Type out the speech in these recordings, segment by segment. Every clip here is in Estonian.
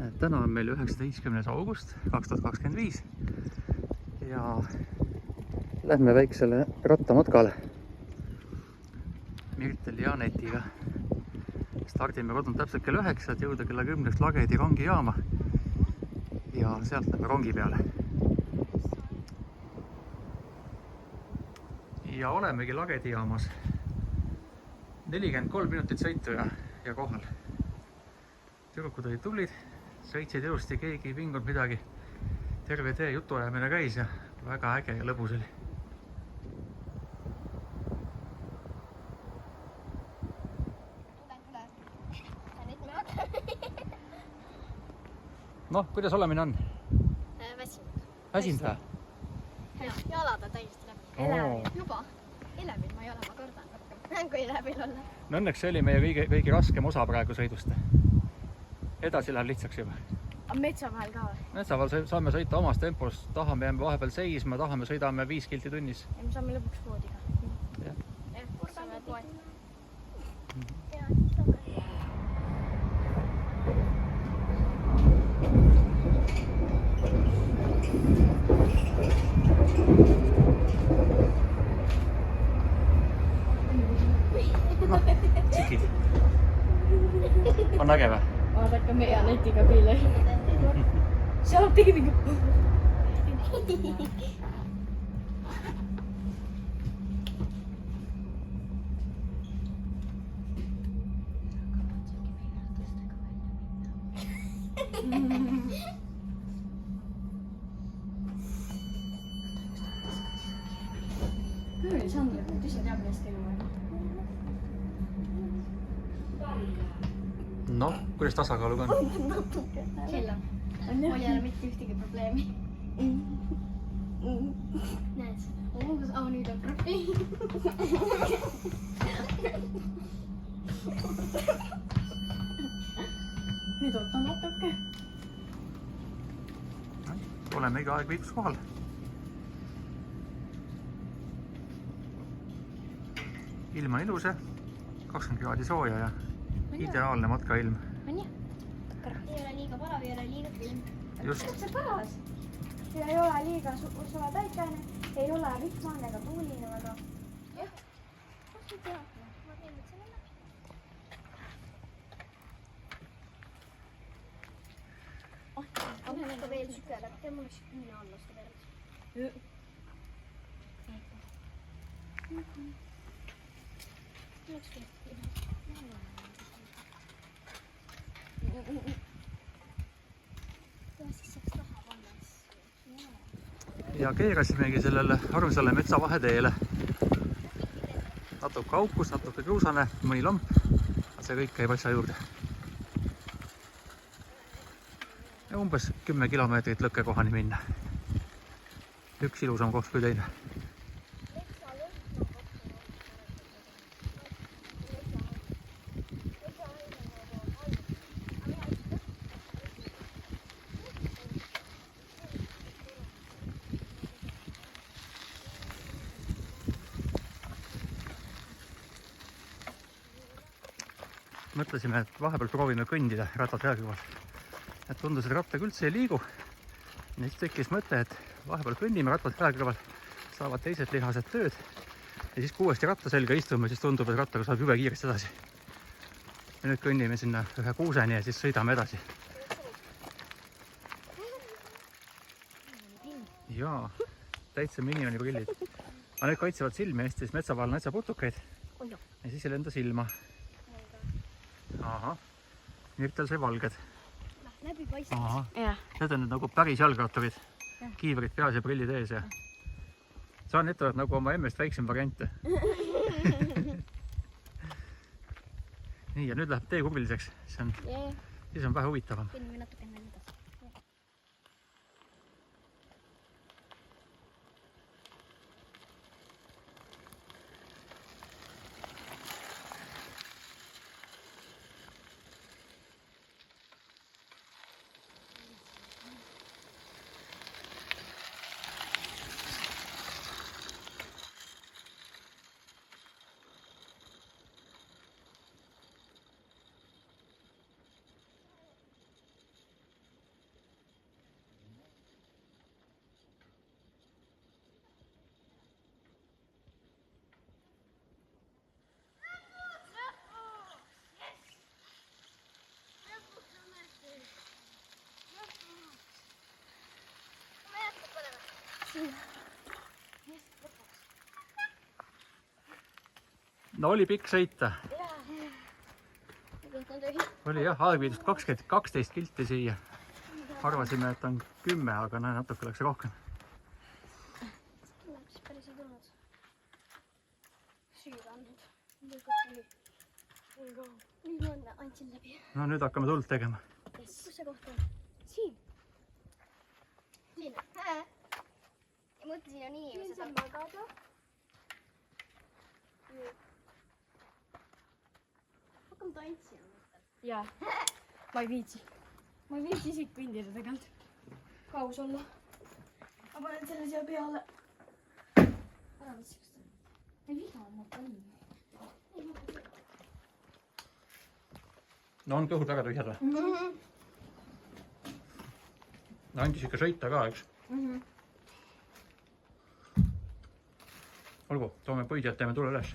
Täna on meil 19. august 2025 ja lähme väiksele rattamatkale Mirtel ja Anetiga. Stardime kodunt täpselt kell 9, et jõuda kella 10 Lagedi rongijaama ja sealt lähme rongi peale. Ja olemegi Lagedi jaamas 43 minutit sõitu ja kohal. Tüdrukud olid tublid, sõitsid ilusti, keegi ei vingunud midagi. Terve tee jutuajamine käis ja väga äge ja lõbus oli. Noh, kuidas olemine on? Väsinud. Väsinud või? Jalad on täiesti läbi. Elevil juba. Elevil ma ei ole, ma kardan rohkem kui elevil olla. No õnneks see oli meie kõige raskem osa praegu sõidust. Edasi läheb lihtsaks juba. Metsa vahel ka või? Metsa vahel saame sõita omas tempos. Tahame jääme vahepeal seisma, tahame sõidame 5 kilti tunnis. Ja me saame lõpuks voodiga. Jah. Saame poed. Tsikid. On äge või? Vaadake meie Anetiga piile. Seal tegi mingi... Küll ei saanud, et nüüd ise teab neist elu. Noh, kuidas tasakaaluga on? Kell on. Mul ei ole mitte ühtegi probleemi. Näed? Nüüd on probleem. Nüüd ootan natuke. Oleme iga aeg viikus kohal. Ilm on ilus, 20 kraadi sooja ja ideaalne matkailm. On jah? Ei ole liiga palav, ei ole liiga külm. Just. See paras. Ei ole liiga suva päikene, ei ole vihmane ega tuuline väga. Jah. Kas ei tea? Ma teen nüüd selle läbi. Aga veel sügele, tee mul üks küüne alla seda veel. Ja keerasimegi sellele armsale metsa vaheteele. Natuke aukus, natuke kruusane, mõni lamp, see kõik käib asja juurde. Ja umbes 10 kilomeetrit lõkkekohani minna. Üks ilusam koht kui teine. Mõtlesime, et vahepeal proovime kõndida rattatea kõrval. Et tundus, et rattaga üldse ei liigu. Ja siis tekkis mõte, et vahepeal kõnnime rattatea kõrval, saavad teised lihased tööd. Ja siis kui uuesti ratta selga istume, siis tundub, et rattaga saab jube kiiresti edasi. Ja nüüd kõnnime sinna ühe kuuseni ja siis sõidame edasi. Jaa, täitsa minioni prillid. Aga need kaitsevad silmi hästi, siis metsa vahel näitsa putukaid. Ja siis ei lenda silma. Aha, Mirtel sai valged. Läbi paistab. Need on nüüd nagu päris jalgratturid. Kiivrid peas ja prillid ees. Ja. Saan ette võtta nagu oma emmest väiksem variante. Nii, ja nüüd läheb tee kurviliseks. Siis on vähe huvitavam. Kõnnime natuke enne edasi. no oli pikk sõita. Oli jah, aegviidust 12 kilti siia. Arvasime, et on 10, aga näe, natuke läks rohkem. Läks päris ei tulnud. Süüd andnud. Nüüd ma andsin läbi. No nüüd hakkame tuld tegema. Kus see koht on? Siin. Siin? Ja mõtle, siin on inimesed. Siin saab magada. Hakkame tantsima. Jaa. Ma ei viitsi. Ma ei viitsi isik kõndida tegelt. Kaus olla. Ma panen selle siia peale. Ära vitsiks. Ei viha, ma panen. No on kõhud väga tühjad või? No andis ikka sõita ka, eks? Olgu, toome põidjad, teeme tule üles.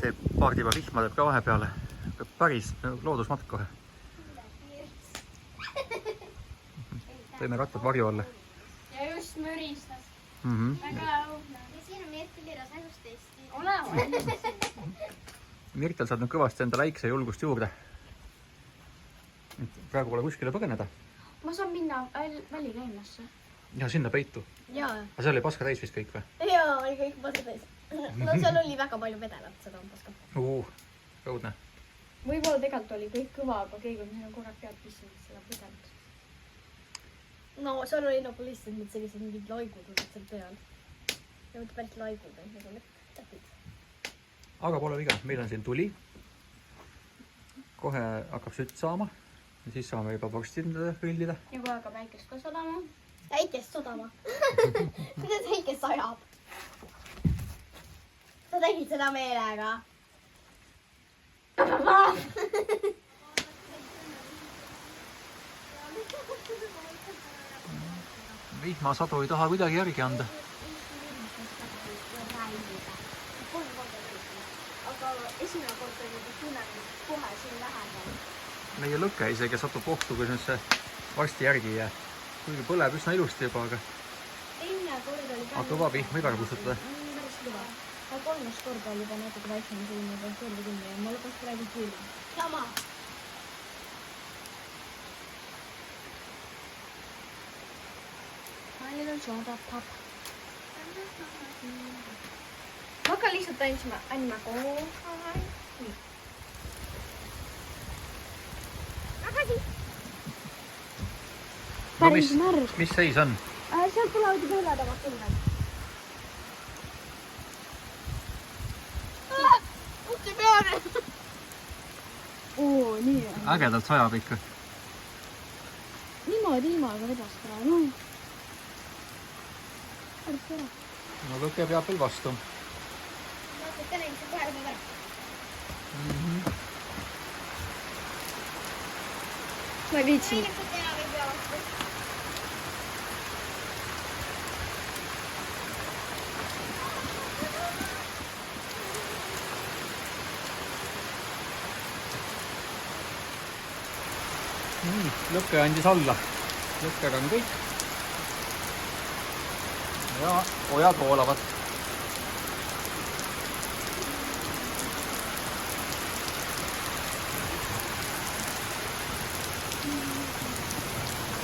Teeb paar tiba vihma teeb ka vahepeale. Päris loodusmatk kohe. Teeme rattad varju alla. Ja just müristas. Väga õudne. Ja siin on Mirtiliras ajustesti. Olema. Mirtel saab nüüd kõvasti enda läikse julgust juurde. Praegu pole kuskile põgeneda. Ma saan minna välikäimasse. Ja sinna peitu. Jaa. Aga seal oli paska täis vist kõik või? Jaa, oli kõik paska täis. No seal oli väga palju vedelat, seda on paska. Õudne. Võib-olla tegelikult oli kõik kõva, aga keegi on sinna korra pead pissinud seda vedelat. No seal oli nagu lihtsalt need sellised mingid laigud olid seal peal. Ja mitte päris laigud, nagu need täpid. Aga pole viga, meil on siin tuli. Kohe hakkab sütt saama. Ja siis saame juba vorstindada, grillida. Ja kohe hakkab väikest ka sodama. Väikest sodama? Kuidas väikest sajab? Sa tegid seda meelega. Vihmasadu ei taha kuidagi järgi anda. Aga esimene kord oli tunnen kohe siin lähedal. Meie lõke isegi satub kohtu, kui nüüd see varsti järgi ei jää. Kuigi põleb üsna ilusti juba, aga... Teine kord oli ka... Aga kõva vihm ei väga kustutada. Päris kõva. Aga kolmas kord oli juba natuke väiksem selline korda kümme ja ma lõpuks praegu küll. Sama. Nüüd on soda pap. Ma hakkan lihtsalt tantsima. Anna kohe. Tagasi. No mis seis on? Sealt tulevad juba üledamad tunned. Ukse peale! Oo, nii on. Ägedalt sajab ikka. Niimoodi ilmaga vedas praegu. Päris ära. No lõke peab veel vastu. Vaata, näin see kohe juba ära. Ma ei viitsi. Nii, lõke andis alla. Lõkkega on kõik. Ja ojad voolavad.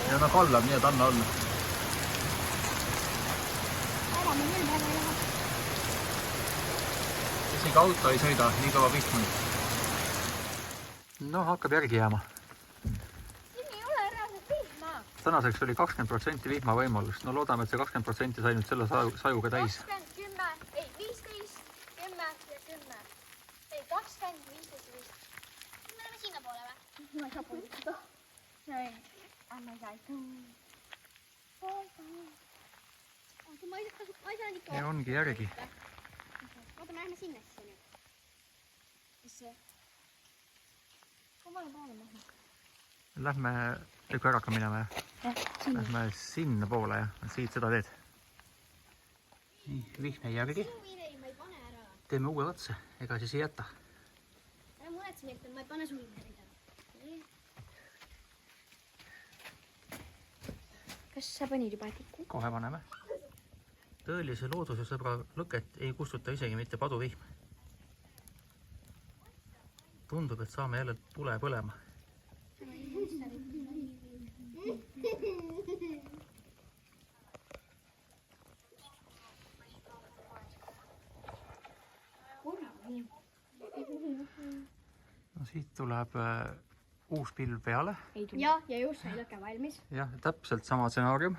Ja no kallab nii, et anna olla. Isegi auto ei sõida, nii kõva vihm. No hakkab järgi jääma. Tänaseks oli 20% vihma võimalust. No loodame, et see 20% sai nüüd selle sajuga täis. 20, 10, ei 15, 10 ja 10. Ei 20, 15 ja 15. Me oleme sinna poole või? Ma ei saa poole. Ei, ma ei saa. Ma ei saa ikka. Ja ongi järgi. Oota, me lähme sinna siis nüüd. Mis see? Kumale poole? lähme tükk ära ka minema ja sinna. lähme sinna poole ja siit seda teed. Nii, vihm ei järgi. Teeme uue otsa, ega siis ei jäta. Ära muretsen, et ma ei pane sul midagi. Kas sa panid juba tikku? Kohe paneme. Tõelise looduse sõbra lõket ei kustuta isegi mitte paduvihm. Tundub, et saame jälle tule põlema. No siit tuleb uus pilv peale. Ja just sai lõke valmis. Jah, täpselt sama stsenaarium.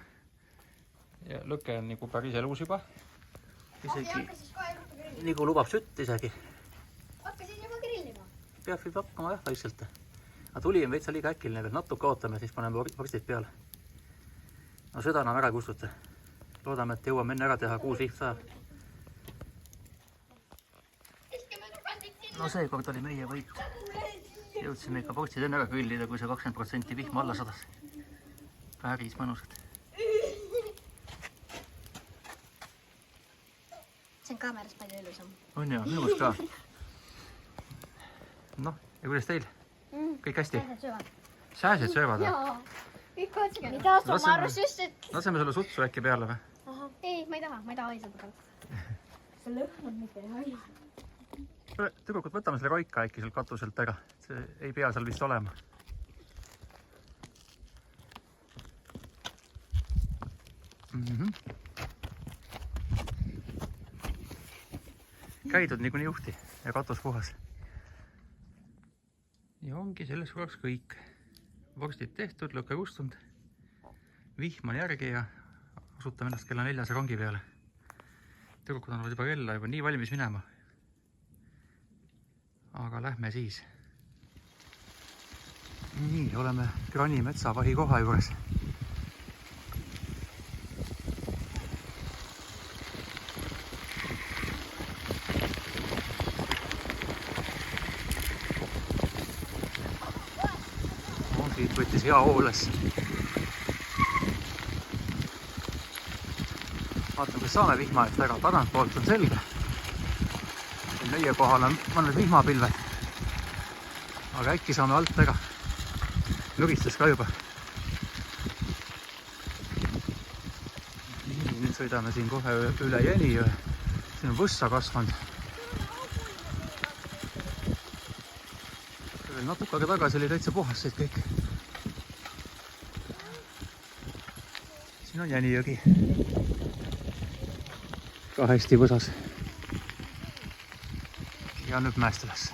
Ja lõke on nagu päris elus juba. Isegi nagu lubab sütt isegi. Hakkasid juba grillima? Peab hakkama jah vaikselt. Aga tuli on veitsa liiga äkiline veel. Natuke ootame, siis paneme vorstid peale. No seda enam ära ei kustuta. Loodame, et jõuame enne ära teha 6 vihm sajab. No seekord oli meie võit. Jõudsime ikka vorstid enne ära grillida, kui see 20% vihma alla sadas. Päris mõnusad. See on kaameras palju ilusam. On ja, minust ka. Noh, ja kuidas teil? Kõik hästi? Sääsed söövad või? Jaa, kõik otsige. Mida sa marus just, et... Laseme sulle sutsu äkki peale või? Ei, ma ei taha haisada pärast. See lõhnab mitte ei haise. Tüdrukud, võtame selle roika äkki seal katuselt ära. See ei pea seal vist olema. Käidud niikuinii juhti ja katus puhas. Ja ongi selles korraks kõik. Vorstid tehtud, lõkke kustunud. Vihm on järgi ja asutame ennast kella 4 rongi peale. Tüdrukud on juba kella juba nii valmis minema. Aga lähme siis. Nii, oleme Grani metsavahi koha juures. Siit võttis hea hooles. Vaatame, kas saame vihma eest ära. Tagantpoolt on selge. Meie kohal on mõned vihmapilved. Aga äkki saame alt ära. Nuristas ka juba. Nüüd sõidame siin kohe üle Jänijõe. Siin on võssa kasvanud. Natuke aega tagasi oli täitsa puhaseid kõik. Siin on Jänijõgi. Ka hästi võsas. Ja nüüd mäest üles.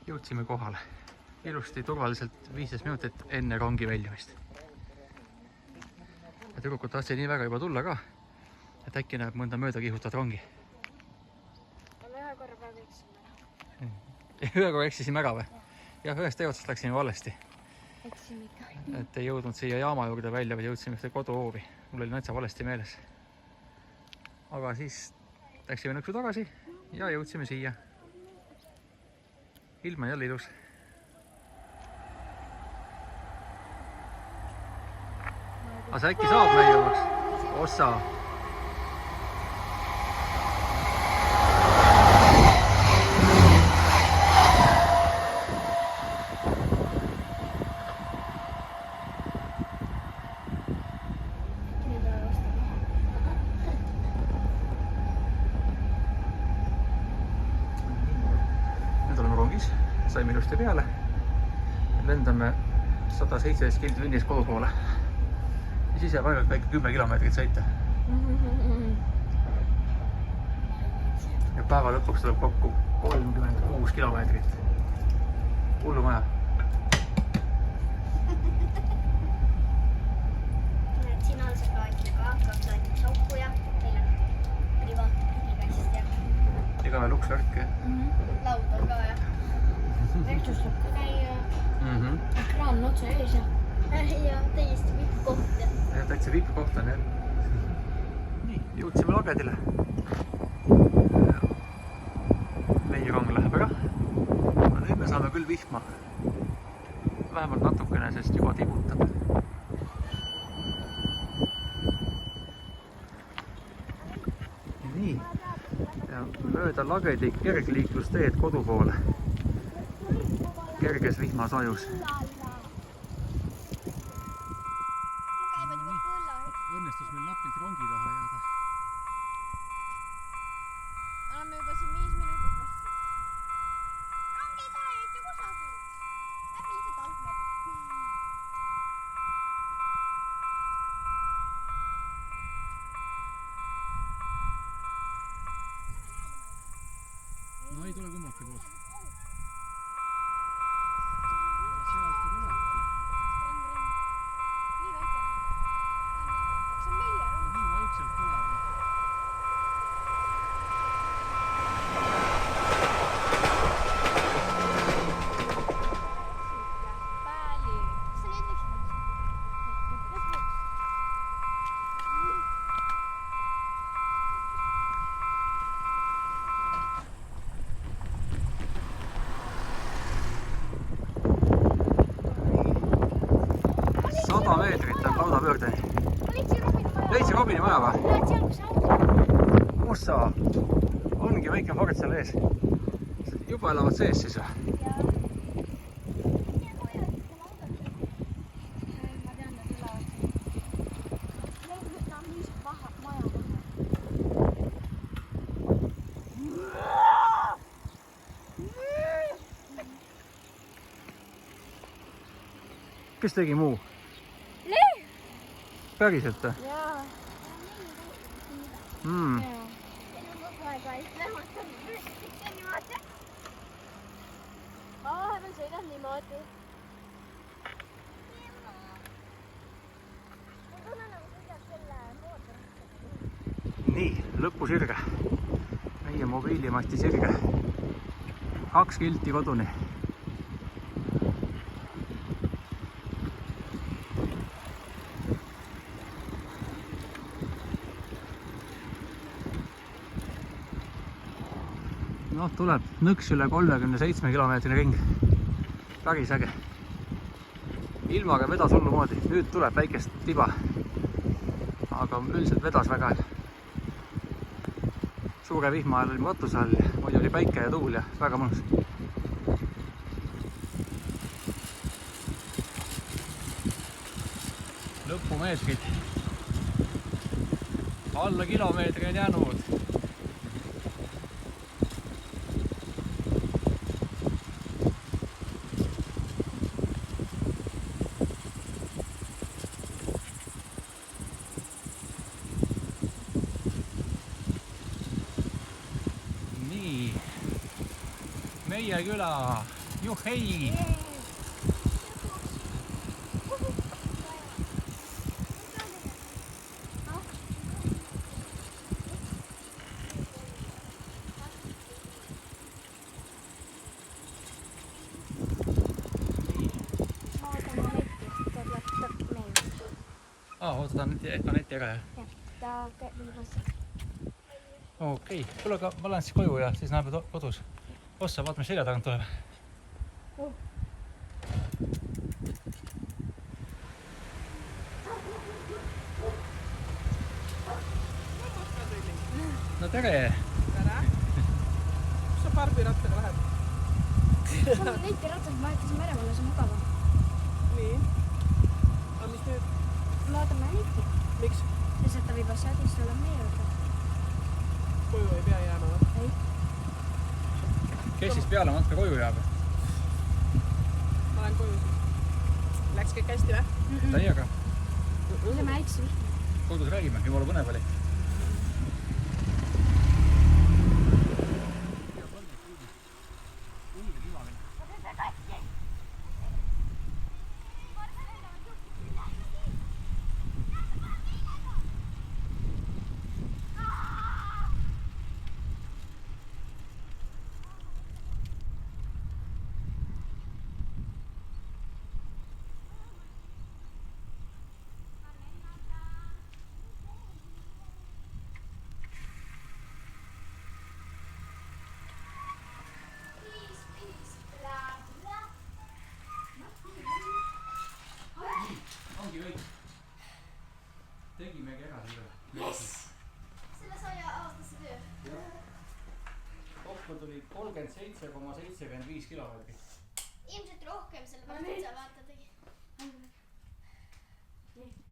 Jõudsime kohale. Ilusti turvaliselt 15 minutit enne rongi väljumist. Ja tüdrukud tahtsid nii väga juba tulla ka, et äkki näeb mõnda mööda kihutad rongi. Ühe korra eksisime ära või? Jah, ühest teotsast läksime valesti. Eksime ikka. Et ei jõudnud siia jaama juurde välja, vaid jõudsime ühte koduhoovi. Mul oli näitsa valesti meeles. Aga siis läksime nõksu tagasi ja jõudsime siia. Ilm on jälle ilus. Aga sa äkki saab näiavaks? Ossa! Saime ilusti peale. Lendame 117 km tunnis kodu poole. Ja siis jääb ainult väike 10 kilomeetrit sõita. Ja päeva lõpuks tuleb kokku 36 kilomeetrit. Hullu maja. Siin on see kaitlega, kaks aetud sokku ja meil on privaat käsist ja... Igame luksvärk. Laud on ka ja... Rektustab ka käia. Ekraan otse ees ja... Ja täiesti vipp koht. Ja täitsa vipp koht on jah. Nii, jõudsime lagedile. Meie rong läheb ära. Nüüd me saame küll vihma. Vähemalt natukene, sest juba tibutab. Nii. Ja mööda lagedi kergliiklusteed kodu poole. Kerges vihmasajus. Õnnestus meil napilt rongi taha jääda. Oleme juba siin 5 minutit vastu. Rongi ei tule nüüd ju kusagil. Lähme lihtsalt alt läbi. No ei tule kummaki poolt. Sealt ta tulebki. Nii väike. See on meie rong. Nii vaikselt tuleb. Pääli. Kas sa neid võiksid lõpuks? Sada meetrit on laudapöördeni. Leidsi Robini maja või? Näed seal, kus auto. Kus sa? Ongi väike fort seal ees. Juba elavad sees siis või? Ma tean, nad elavad. Nad on nii maja maha. Kes tegi muu? Päriselt või? Jaa. Vahepeal sõidad niimoodi. Ma tunnen nagu sõidab selle mootori. Nii, lõpusirge. Meie mobiilimasti sirge. 2 kilti koduni. Noh, tuleb nõks üle 37 kilomeetrini ring. Päris äge. Ilmaga vedas hullu moodi. Nüüd tuleb väikest tiba. Aga üldiselt vedas väga. Suure vihma ajal oli matuse all. Muidu oli päike ja tuul ja väga mõnus. Lõpumeetrid. Alla kilomeetri on jäänud. Meie küla, juhhei! Oota, on neti ära jah? Jah, ta käib minu vastu. Okei, kuule, aga ma lähen siis koju ja siis näeme kodus. Ossa, vaatame selja tagant tuleb. No tere! Tere! Kus sa Barbi-rattaga lähed? Sul on leiti rattas, ma vahetasime ära, mulle see mugavam. Nii. Aga mis nüüd? Me vaatame leiti. Miks? Lihtsalt ta viib asjadist, tuleb meie juurde. Koju ei pea jääma või? Ei. Kes siis peale matka koju jääb? Ma lähen koju siis. Läks kõik hästi või? Täiega. Lähme väikse vihma. Kodus räägime, jumala põnev oli. oli 37,75 kilomeetrit. ilmselt rohkem, sellepärast et sa vaata